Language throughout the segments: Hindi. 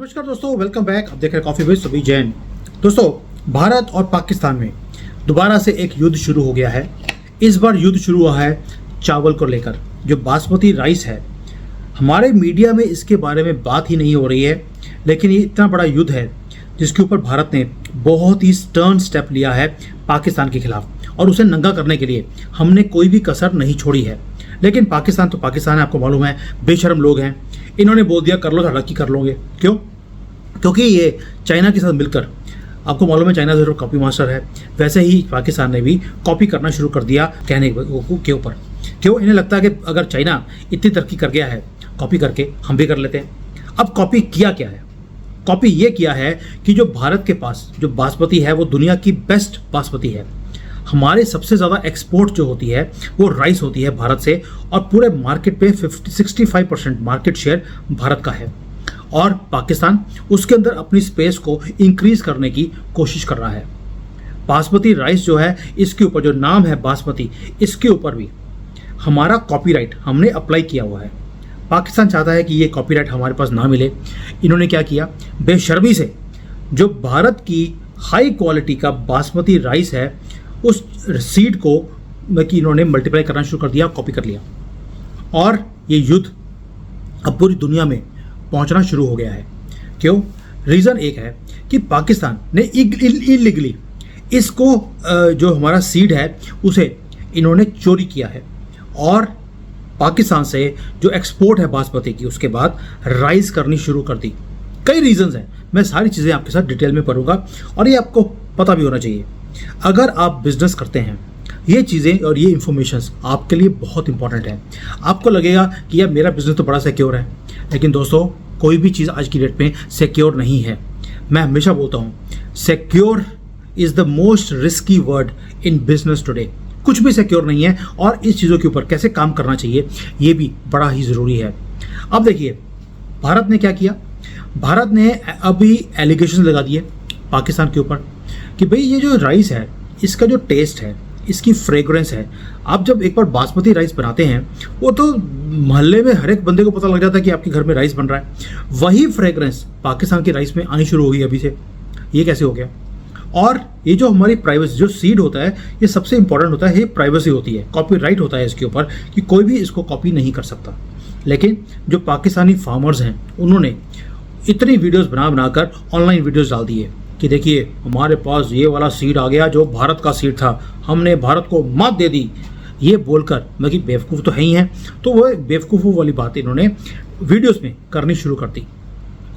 नमस्कार दोस्तों, वेलकम बैक। आप देख रहे हैं कॉफी विद सुबी जैन। दोस्तों, भारत और पाकिस्तान में दोबारा से एक युद्ध शुरू हो गया है। इस बार युद्ध शुरू हुआ है चावल को लेकर, जो बासमती राइस है। हमारे मीडिया में इसके बारे में बात ही नहीं हो रही है, लेकिन ये इतना बड़ा युद्ध है जिसके ऊपर भारत ने बहुत ही स्टर्न स्टेप लिया है पाकिस्तान के खिलाफ, और उसे नंगा करने के लिए हमने कोई भी कसर नहीं छोड़ी है। लेकिन पाकिस्तान तो पाकिस्तान है, आपको मालूम है, बेशर्म लोग हैं। इन्होंने बोल दिया कर लो धड़की कर लोगे। क्यों? क्योंकि ये चाइना के साथ मिलकर, आपको मालूम है चाइना जो कॉपी मास्टर है, वैसे ही पाकिस्तान ने भी कॉपी करना शुरू कर दिया कहने के ऊपर। क्यों? इन्हें लगता है कि अगर चाइना इतनी तरक्की कर गया है, कॉपी करके हम भी कर लेते हैं। अब कॉपी किया क्या है? कॉपी ये किया है कि जो भारत के पास जो बासमती है वो दुनिया की बेस्ट बासमती है। हमारे सबसे ज़्यादा एक्सपोर्ट जो होती है वो राइस होती है भारत से, और पूरे मार्केट पे 65% मार्केट शेयर भारत का है। और पाकिस्तान उसके अंदर अपनी स्पेस को इंक्रीज करने की कोशिश कर रहा है। बासमती राइस जो है, इसके ऊपर जो नाम है बासमती, इसके ऊपर भी हमारा कॉपीराइट हमने अप्लाई किया हुआ है। पाकिस्तान चाहता है कि ये कॉपीराइट हमारे पास ना मिले। इन्होंने क्या किया, बेशर्मी से जो भारत की हाई क्वालिटी का बासमती राइस है, उस सीड को कि इन्होंने मल्टीप्लाई करना शुरू कर दिया, कॉपी कर लिया। और ये युद्ध अब पूरी दुनिया में पहुंचना शुरू हो गया है। क्यों? रीज़न एक है कि पाकिस्तान ने इलीगली इसको जो हमारा सीड है उसे इन्होंने चोरी किया है, और पाकिस्तान से जो एक्सपोर्ट है बासमती की, उसके बाद राइस करनी शुरू कर दी। कई रीजंस हैं, मैं सारी चीज़ें आपके साथ डिटेल में पढ़ूंगा, और ये आपको पता भी होना चाहिए। अगर आप बिजनेस करते हैं, ये चीज़ें और ये इन्फॉर्मेशंस आपके लिए बहुत इंपॉर्टेंट है। आपको लगेगा कि यार मेरा बिजनेस तो बड़ा सिक्योर है, लेकिन दोस्तों कोई भी चीज़ आज की डेट में सिक्योर नहीं है। मैं हमेशा बोलता हूँ, secure is the most risky word in business today. कुछ भी सिक्योर नहीं है, और इस चीज़ों के ऊपर कैसे काम करना चाहिए ये भी बड़ा ही ज़रूरी है। अब देखिए भारत ने क्या किया। भारत ने अभी एलिगेशन लगा दिए पाकिस्तान के ऊपर कि भाई ये जो राइस है, इसका जो टेस्ट है, इसकी फ्रेग्रेंस है, आप जब एक बार बासमती राइस बनाते हैं, वो तो मोहल्ले में हर एक बंदे को पता लग जाता है कि आपके घर में राइस बन रहा है। वही फ्रेग्रेंस पाकिस्तान की राइस में आनी शुरू हो गई अभी से। ये कैसे हो गया? और ये जो हमारी प्राइवेसी, जो सीड होता है, ये सबसे इंपॉर्टेंट होता है। ये प्राइवेसी होती है, कॉपीराइट होता है इसके ऊपर कि कोई भी इसको कॉपी नहीं कर सकता। लेकिन जो पाकिस्तानी फार्मर्स हैं, उन्होंने इतनी वीडियोस बना बनाकर ऑनलाइन वीडियोस डाल दिए कि देखिए हमारे पास ये वाला सीड आ गया जो भारत का सीड था, हमने भारत को मात दे दी। ये बोलकर, बाकी बेवकूफ़ तो है ही हैं, तो वो बेवकूफ़ों वाली बात इन्होंने वीडियोस में करनी शुरू कर दी।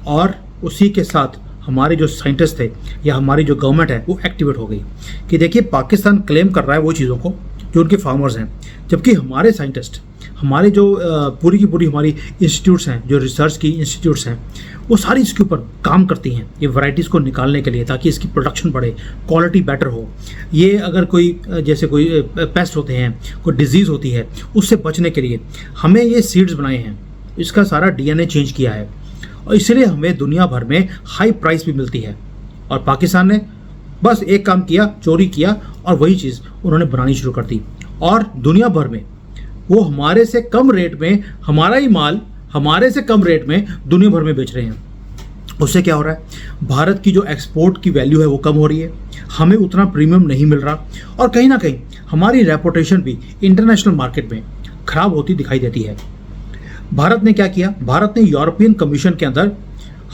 और उसी के साथ हमारे जो साइंटिस्ट थे या हमारी जो गवर्नमेंट है वो एक्टिवेट हो गई कि देखिए पाकिस्तान क्लेम कर रहा है वो चीज़ों को जो उनके फार्मर्स हैं, जबकि हमारे साइंटिस्ट, हमारे जो पूरी की पूरी हमारी इंस्टीट्यूट्स हैं, जो रिसर्च की इंस्टीट्यूट्स हैं, वो सारी इसके ऊपर काम करती हैं ये वैरायटीज़ को निकालने के लिए, ताकि इसकी प्रोडक्शन बढ़े, क्वालिटी बेटर हो। ये अगर कोई जैसे कोई पेस्ट होते हैं, कोई डिजीज़ होती है, उससे बचने के लिए हमें ये सीड्स बनाए हैं, इसका सारा DNA चेंज किया है, और इसलिए हमें दुनिया भर में हाई प्राइस भी मिलती है। और पाकिस्तान ने बस एक काम किया, चोरी किया, और वही चीज़ उन्होंने बनानी शुरू कर दी, और दुनिया भर में वो हमारे से कम रेट में, हमारा ही माल हमारे से कम रेट में दुनिया भर में बेच रहे हैं। उससे क्या हो रहा है, भारत की जो एक्सपोर्ट की वैल्यू है वो कम हो रही है, हमें उतना प्रीमियम नहीं मिल रहा, और कहीं ना कहीं हमारी रेपुटेशन भी इंटरनेशनल मार्केट में खराब होती दिखाई देती है। भारत ने क्या किया, भारत ने यूरोपियन कमीशन के अंदर,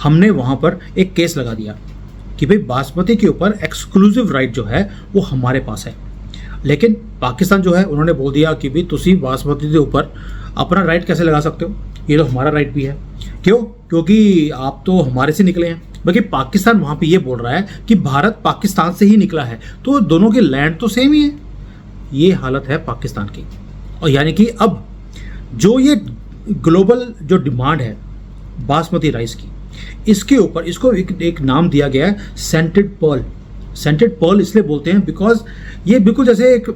हमने वहाँ पर एक केस लगा दिया कि भाई बासमती के ऊपर एक्सक्लूसिव राइट जो है वो हमारे पास है। लेकिन पाकिस्तान जो है, उन्होंने बोल दिया कि भाई तुसी बासमती के ऊपर अपना राइट कैसे लगा सकते हो, ये तो हमारा राइट भी है। क्यों? क्योंकि आप तो हमारे से निकले हैं। बल्कि पाकिस्तान वहाँ पे ये बोल रहा है कि भारत पाकिस्तान से ही निकला है, तो दोनों के लैंड तो सेम ही है। ये हालत है पाकिस्तान की। और यानी कि अब जो ये ग्लोबल जो डिमांड है बासमती राइस की, इसके ऊपर इसको एक नाम दिया गया है सेंटेड पर्ल। सेंटेड पर्ल इसलिए बोलते हैं बिकॉज ये बिल्कुल जैसे एक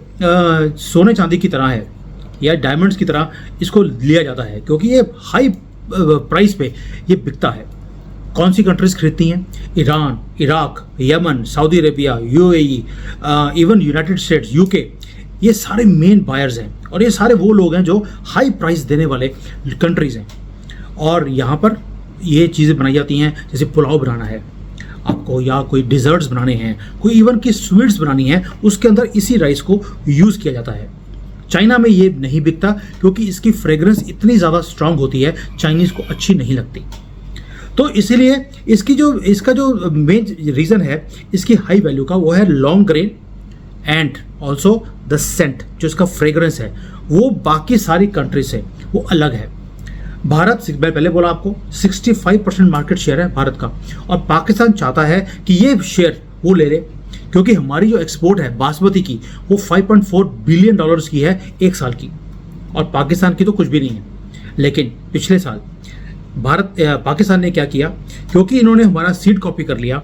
सोने चांदी की तरह है या डायमंड्स की तरह इसको लिया जाता है, क्योंकि ये हाई प्राइस पे ये बिकता है। कौन सी कंट्रीज खरीदती हैं? Iran, Iraq, Yemen, Saudi Arabia, UAE, even United states, UK, ये सारे मेन बायर्स हैं, और ये सारे वो लोग हैं जो हाई प्राइस देने वाले कंट्रीज़ हैं। और यहाँ पर ये चीज़ें बनाई जाती हैं, जैसे पुलाव बनाना है आपको, या कोई डिज़र्ट्स बनाने हैं, कोई इवन की स्वीट्स बनानी है, उसके अंदर इसी राइस को यूज़ किया जाता है। चाइना में ये नहीं बिकता क्योंकि इसकी फ्रेग्रेंस इतनी ज़्यादा स्ट्रांग होती है, चाइनीज़ को अच्छी नहीं लगती। तो इसीलिए इसका जो मेन रीज़न है इसकी हाई वैल्यू का, वो है long grain and also the scent. जो इसका फ्रेग्रेंस है वो बाकी सारी कंट्री से वो अलग है। भारत, मैं पहले बोला आपको, 65% मार्केट शेयर है भारत का, और पाकिस्तान चाहता है कि ये शेयर वो ले ले, क्योंकि हमारी जो एक्सपोर्ट है बासमती की वो $5.4 बिलियन की है एक साल की, और पाकिस्तान की तो कुछ भी नहीं है। लेकिन पिछले साल पाकिस्तान ने क्या किया, क्योंकि इन्होंने हमारा सीड कॉपी कर लिया,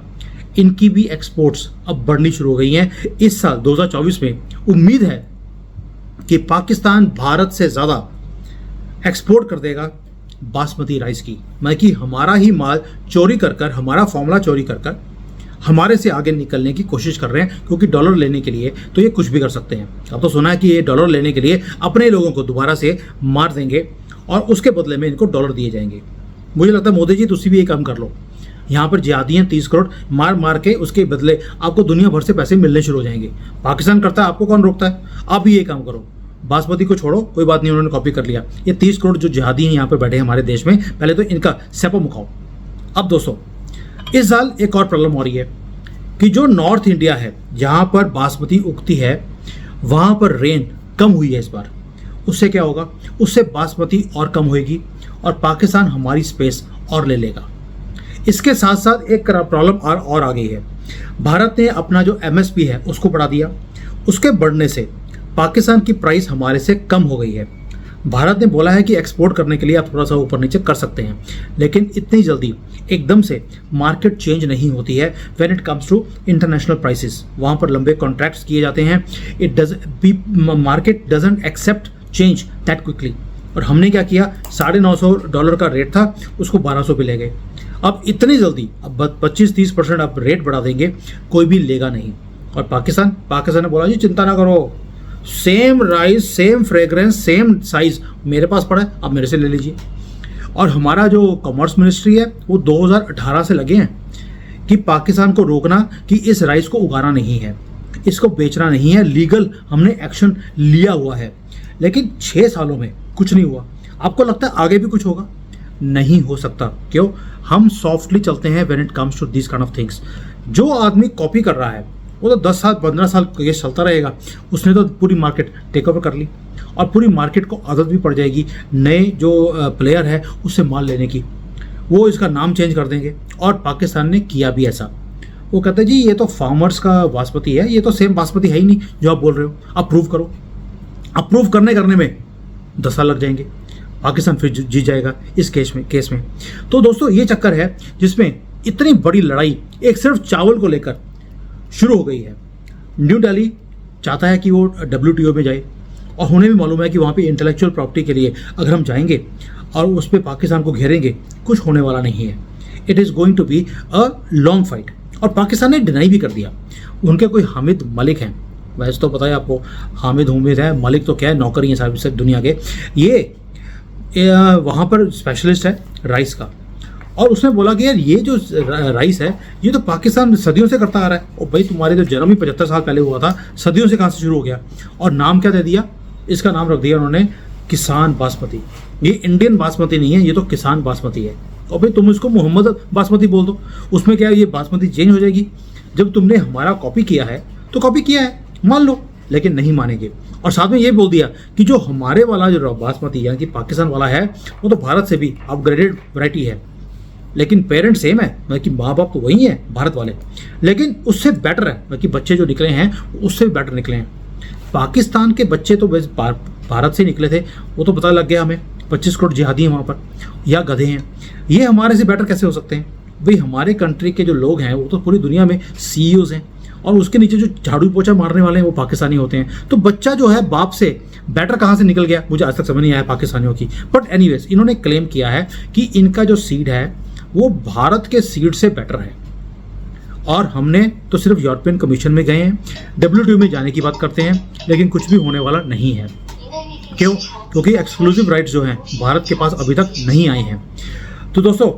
इनकी भी एक्सपोर्ट्स अब बढ़नी शुरू हो गई हैं। इस साल 2024 में उम्मीद है कि पाकिस्तान भारत से ज़्यादा एक्सपोर्ट कर देगा बासमती राइस की। मतलब कि हमारा ही माल चोरी कर हमारा फॉर्मूला चोरी कर हमारे से आगे निकलने की कोशिश कर रहे हैं, क्योंकि डॉलर लेने के लिए तो ये कुछ भी कर सकते हैं। अब तो सुना है कि ये डॉलर लेने के लिए अपने लोगों को दोबारा से मार देंगे और उसके बदले में इनको डॉलर दिए जाएंगे। मुझे लगता है मोदी जी तुसी भी ये काम कर लो, यहाँ पर जिहादी हैं 30 करोड़, मार के उसके बदले आपको दुनिया भर से पैसे मिलने शुरू हो जाएंगे। पाकिस्तान करता है, आपको कौन रोकता है? आप भी ये काम करो, बासमती को छोड़ो, कोई बात नहीं, उन्होंने कॉपी कर लिया। ये 30 करोड़ जो जिहादी हैं यहाँ पे बैठे हैं हमारे देश में, पहले तो इनका सेपो मुखाओ। अब दोस्तों, इस साल एक और प्रॉब्लम हो रही है कि जो नॉर्थ इंडिया है जहाँ पर बासमती उगती है, वहाँ पर रेन कम हुई है इस बार। उससे क्या होगा? उससे बासमती और कम होएगी और पाकिस्तान हमारी स्पेस और ले लेगा। इसके साथ साथ एक प्रॉब्लम और आ गई है। भारत ने अपना जो MSP है उसको बढ़ा दिया, उसके बढ़ने से पाकिस्तान की प्राइस हमारे से कम हो गई है। भारत ने बोला है कि एक्सपोर्ट करने के लिए आप थोड़ा सा ऊपर नीचे कर सकते हैं, लेकिन इतनी जल्दी एकदम से मार्केट चेंज नहीं होती है when it comes to international prices. वहाँ पर लंबे कॉन्ट्रैक्ट्स किए जाते हैं। Market doesn't accept change that quickly. और हमने क्या किया, $950 का रेट था, उसको 1200 पे ले गए। अब इतनी जल्दी अब 25-30% आप रेट बढ़ा देंगे, कोई भी लेगा नहीं। और पाकिस्तान ने बोला जी चिंता ना करो, same rice, same fragrance, same size मेरे पास पड़ा है, आप मेरे से ले लीजिए। और हमारा जो कॉमर्स मिनिस्ट्री है वो 2018 से लगे हैं कि पाकिस्तान को रोकना कि इस राइस को उगाना नहीं है, इसको बेचना नहीं है। लीगल हमने एक्शन लिया हुआ है, लेकिन 6 सालों में कुछ नहीं हुआ। आपको लगता है आगे भी कुछ होगा? नहीं हो सकता। क्यों? हम सॉफ्टली चलते हैं when it comes to this kind of things. जो आदमी कॉपी कर रहा है वो तो 10 साल 15 साल ये चलता रहेगा। उसने तो पूरी मार्केट टेक ओवर कर ली और पूरी मार्केट को आदत भी पड़ जाएगी नए जो प्लेयर है उससे माल लेने की। वो इसका नाम चेंज कर देंगे, और पाकिस्तान ने किया भी ऐसा। वो कहते हैं जी ये तो फार्मर्स का बासमती है, ये तो सेम बासमती है ही नहीं जो आप बोल रहे हो, आप प्रूव करो। अप्रूव करने में 10 साल लग जाएंगे, पाकिस्तान फिर जीत जाएगा इस केस में। तो दोस्तों ये चक्कर है जिसमें इतनी बड़ी लड़ाई एक सिर्फ चावल को लेकर शुरू हो गई है। न्यू दिल्ली चाहता है कि वो WTO में जाए, और उन्हें भी मालूम है कि वहाँ पे इंटेलेक्चुअल प्रॉपर्टी के लिए अगर हम जाएंगे और उस पर पाकिस्तान को घेरेंगे, कुछ होने वाला नहीं है। It is going to be a long fight. और पाकिस्तान ने डिनाई भी कर दिया। उनके कोई हामिद मलिक हैं, वैसे तो पता है आपको, हामिद है, मलिक तो क्या है, नौकरी है सारी दुनिया के। ये वहाँ पर स्पेशलिस्ट है राइस का, और उसने बोला कि यार ये जो राइस है ये तो पाकिस्तान सदियों से करता आ रहा है। और भाई तुम्हारे जो जन्म ही 75 साल पहले हुआ था, सदियों से कहाँ से शुरू हो गया? और नाम क्या दे दिया? इसका नाम रख दिया उन्होंने किसान बासमती। ये इंडियन बासमती नहीं है, ये तो किसान बासमती है। और भाई तुम इसको मोहम्मद बासमती बोल दो, उसमें क्या ये बासमती चेंज हो जाएगी? जब तुमने हमारा कॉपी किया है तो कॉपी किया है, मान लो, लेकिन नहीं मानेंगे। और साथ में ये बोल दिया कि जो हमारे वाला जो बासमती यानी कि पाकिस्तान वाला है वो तो भारत से भी अपग्रेडेड वैरायटी है, लेकिन पेरेंट सेम है, मतलब कि माँ बाप तो वही है भारत वाले, लेकिन उससे बेटर है, मतलब कि बच्चे जो निकले हैं उससे भी बेटर निकले हैं। पाकिस्तान के बच्चे तो बस भारत से निकले थे, वो तो पता लग गया हमें, 25 करोड़ जिहादी हैं वहाँ पर, या गधे हैं। ये हमारे से बेटर कैसे हो सकते हैं? भाई हमारे कंट्री के जो लोग हैं वो तो पूरी दुनिया में CEOs हैं, और उसके नीचे जो झाड़ू पोछा मारने वाले हैं वो पाकिस्तानी होते हैं। तो बच्चा जो है बाप से बेटर कहाँ से निकल गया, मुझे आज तक समझ नहीं आया पाकिस्तानियों की। बट एनीवेज, इन्होंने क्लेम किया है कि इनका जो सीड है वो भारत के सीड से बेटर है। और हमने तो सिर्फ यूरोपियन कमीशन में गए हैं, WTO में जाने की बात करते हैं, लेकिन कुछ भी होने वाला नहीं है। क्यों? क्योंकि एक्सक्लूसिव राइट्स जो हैं भारत के पास अभी तक नहीं आए हैं। तो दोस्तों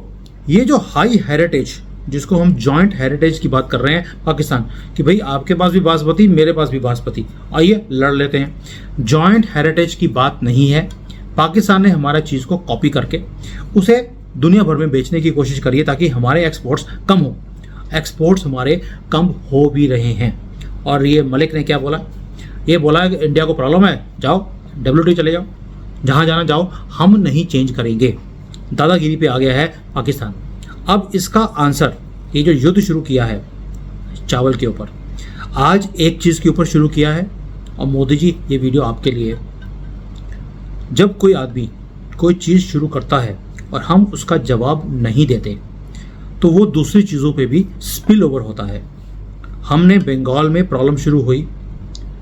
ये जो हाई हेरिटेज, जिसको हम जॉइंट हेरिटेज की बात कर रहे हैं पाकिस्तान, कि भाई आपके पास भी बासमती, मेरे पास भी बासमती, आइए लड़ लेते हैं। जॉइंट हेरिटेज की बात नहीं है। पाकिस्तान ने हमारा चीज़ को कॉपी करके उसे दुनिया भर में बेचने की कोशिश करी है ताकि हमारे एक्सपोर्ट्स कम हो। एक्सपोर्ट्स हमारे कम हो भी रहे हैं। और ये मलिक ने क्या बोला? ये बोला कि इंडिया को प्रॉब्लम है, जाओ WTO चले जाओ, जहाँ जाना जाओ, हम नहीं चेंज करेंगे। दादागिरी पे आ गया है पाकिस्तान। अब इसका आंसर, ये जो युद्ध शुरू किया है चावल के ऊपर, आज एक चीज़ के ऊपर शुरू किया है। और मोदी जी, ये वीडियो आपके लिए। जब कोई आदमी कोई चीज़ शुरू करता है और हम उसका जवाब नहीं देते तो वो दूसरी चीज़ों पे भी स्पिल ओवर होता है। हमने बंगाल में प्रॉब्लम शुरू हुई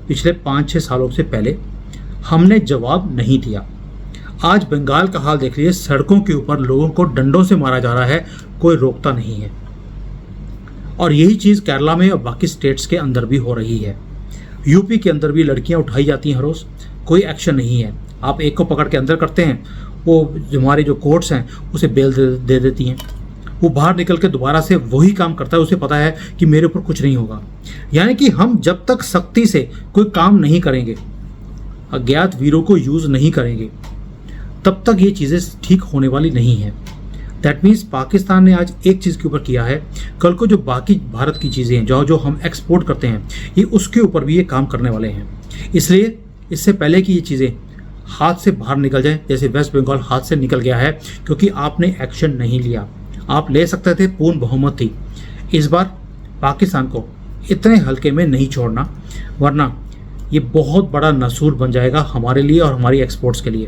पिछले 5-6 सालों से पहले, हमने जवाब नहीं दिया। आज बंगाल का हाल देख लीजिए, सड़कों के ऊपर लोगों को डंडों से मारा जा रहा है, कोई रोकता नहीं है। और यही चीज़ केरला में और बाकी स्टेट्स के अंदर भी हो रही है। यूपी के अंदर भी लड़कियां उठाई जाती हैं हर रोज़, कोई एक्शन नहीं है। आप एक को पकड़ के अंदर करते हैं, वो हमारे जो कोर्ट्स हैं उसे बेल दे देती हैं। वो बाहर निकल के दोबारा से वही काम करता है, उसे पता है कि मेरे ऊपर कुछ नहीं होगा। यानी कि हम जब तक सख्ती से कोई काम नहीं करेंगे, अज्ञात वीरों को यूज़ नहीं करेंगे, तब तक ये चीज़ें ठीक होने वाली नहीं है। दैट मीन्स पाकिस्तान ने आज एक चीज़ के ऊपर किया है, कल को जो बाकी भारत की चीज़ें हैं जो हम एक्सपोर्ट करते हैं, ये उसके ऊपर भी ये काम करने वाले हैं। इसलिए इससे पहले कि ये चीज़ें हाथ से बाहर निकल जाएं, जैसे वेस्ट बंगाल हाथ से निकल गया है क्योंकि आपने एक्शन नहीं लिया। आप ले सकते थे, पूर्ण बहुमत थी। इस बार पाकिस्तान को इतने हल्के में नहीं छोड़ना, वरना ये बहुत बड़ा नसूर बन जाएगा हमारे लिए और हमारी एक्सपोर्ट्स के लिए।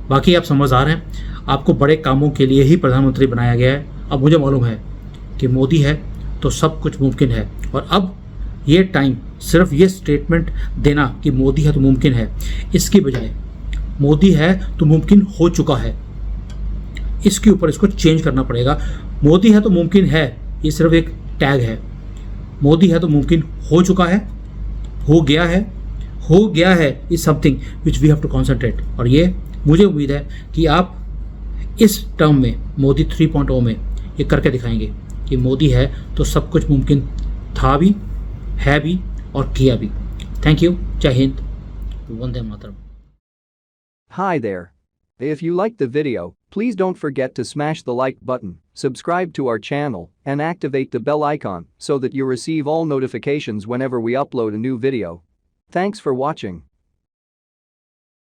बाकी आप समझदार हैं, आपको बड़े कामों के लिए ही प्रधानमंत्री बनाया गया है। अब मुझे मालूम है कि मोदी है तो सब कुछ मुमकिन है। और अब ये टाइम सिर्फ ये स्टेटमेंट देना कि मोदी है तो मुमकिन है, इसकी बजाय मोदी है तो मुमकिन हो चुका है, इसके ऊपर इसको चेंज करना पड़ेगा। मोदी है तो मुमकिन है, ये सिर्फ एक टैग है। मोदी है तो मुमकिन हो चुका है, हो गया है is something which we have to concentrate. और ये मुझे उम्मीद है कि आप इस टर्म में मोदी 3.0 में ये करके दिखाएंगे कि मोदी है तो सब कुछ मुमकिन था भी, है भी और किया भी। Thank you. जय Hind, Vande Mataram. Hi there. If you liked the video, please don't forget to smash the like button, subscribe to our channel, and activate the bell icon so that you receive all notifications whenever we upload a new video. Thanks for watching.